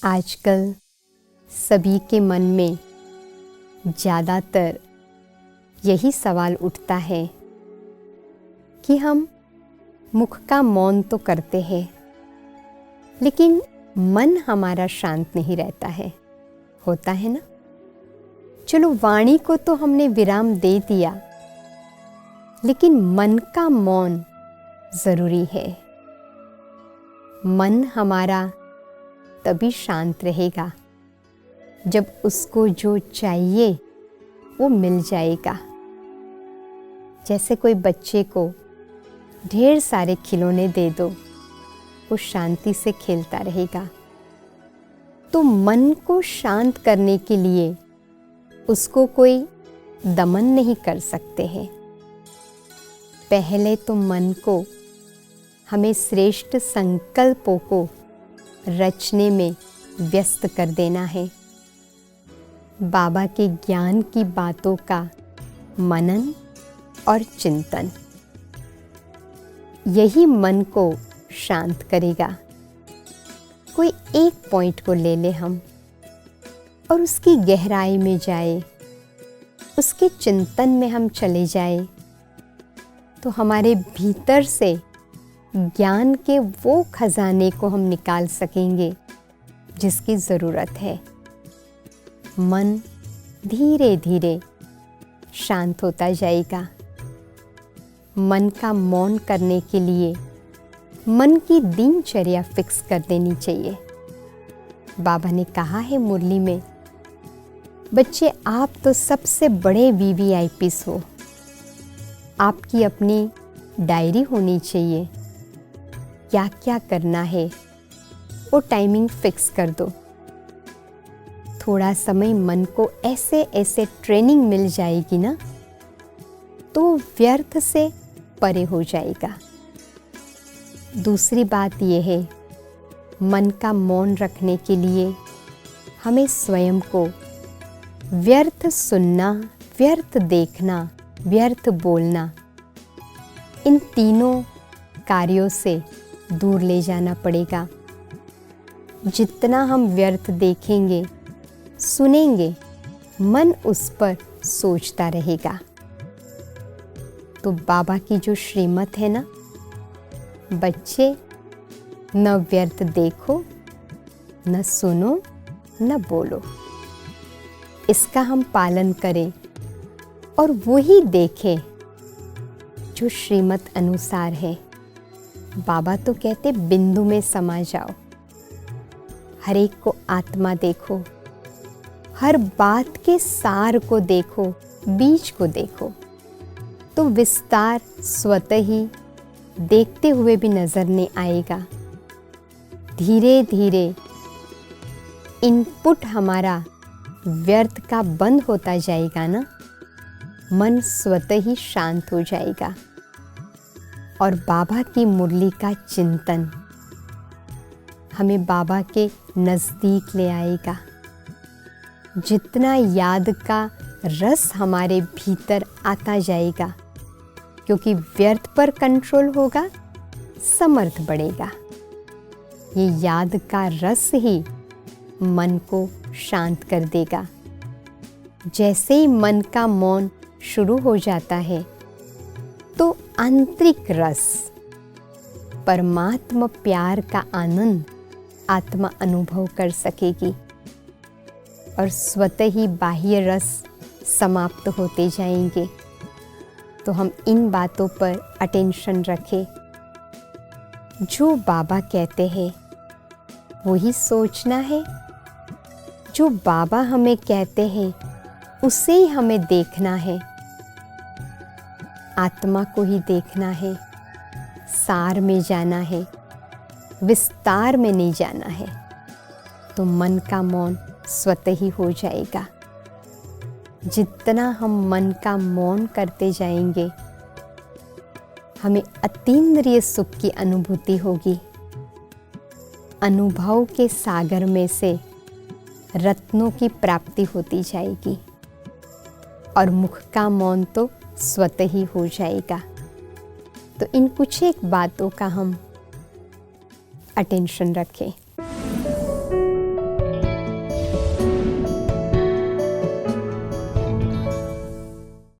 आजकल सभी के मन में ज़्यादातर यही सवाल उठता है कि हम मुख का मौन तो करते हैं, लेकिन मन हमारा शांत नहीं रहता है। होता है ना? चलो, वाणी को तो हमने विराम दे दिया, लेकिन मन का मौन ज़रूरी है। मन हमारा तभी शांत रहेगा जब उसको जो चाहिए वो मिल जाएगा। जैसे कोई बच्चे को ढेर सारे खिलौने दे दो, वो शांति से खेलता रहेगा। तो मन को शांत करने के लिए उसको कोई दमन नहीं कर सकते हैं। पहले तो मन को हमें श्रेष्ठ संकल्पों को रचने में व्यस्त कर देना है। बाबा के ज्ञान की बातों का मनन और चिंतन, यही मन को शांत करेगा। कोई एक पॉइंट को ले ले हम और उसकी गहराई में जाए, उसके चिंतन में हम चले जाए, तो हमारे भीतर से ज्ञान के वो खजाने को हम निकाल सकेंगे जिसकी ज़रूरत है। मन धीरे धीरे शांत होता जाएगा। मन का मौन करने के लिए मन की दिनचर्या फिक्स कर देनी चाहिए। बाबा ने कहा है मुरली में, बच्चे आप तो सबसे बड़े VVIPs हो, आपकी अपनी डायरी होनी चाहिए। क्या क्या करना है वो टाइमिंग फिक्स कर दो। थोड़ा समय मन को ऐसे ऐसे ट्रेनिंग मिल जाएगी ना, तो व्यर्थ से परे हो जाएगा। दूसरी बात यह है, मन का मौन रखने के लिए हमें स्वयं को व्यर्थ सुनना, व्यर्थ देखना, व्यर्थ बोलना, इन तीनों कार्यों से दूर ले जाना पड़ेगा। जितना हम व्यर्थ देखेंगे, सुनेंगे, मन उस पर सोचता रहेगा। तो बाबा की जो श्रीमत है ना, बच्चे न व्यर्थ देखो, न सुनो, न बोलो, इसका हम पालन करें और वही देखें जो श्रीमत अनुसार है। बाबा तो कहते बिंदु में समा जाओ, हर एक को आत्मा देखो, हर बात के सार को देखो, बीज को देखो, तो विस्तार स्वतः ही देखते हुए भी नजर नहीं आएगा। धीरे धीरे इनपुट हमारा व्यर्थ का बंद होता जाएगा ना, मन स्वतः ही शांत हो जाएगा और बाबा की मुरली का चिंतन हमें बाबा के नज़दीक ले आएगा। जितना याद का रस हमारे भीतर आता जाएगा, क्योंकि व्यर्थ पर कंट्रोल होगा, समर्थ बढ़ेगा। ये याद का रस ही मन को शांत कर देगा। जैसे ही मन का मौन शुरू हो जाता है, तो आंतरिक रस, परमात्मा प्यार का आनंद आत्मा अनुभव कर सकेगी और स्वतः ही बाह्य रस समाप्त होते जाएंगे। तो हम इन बातों पर अटेंशन रखें। जो बाबा कहते हैं वही सोचना है, जो बाबा हमें कहते हैं उसे ही हमें देखना है। आत्मा को ही देखना है, सार में जाना है, विस्तार में नहीं जाना है। तो मन का मौन स्वतः ही हो जाएगा। जितना हम मन का मौन करते जाएंगे, हमें अतीन्द्रिय सुख की अनुभूति होगी। अनुभव के सागर में से रत्नों की प्राप्ति होती जाएगी और मुख का मौन तो स्वतः ही हो जाएगा। तो इन कुछ एक बातों का हम अटेंशन रखें।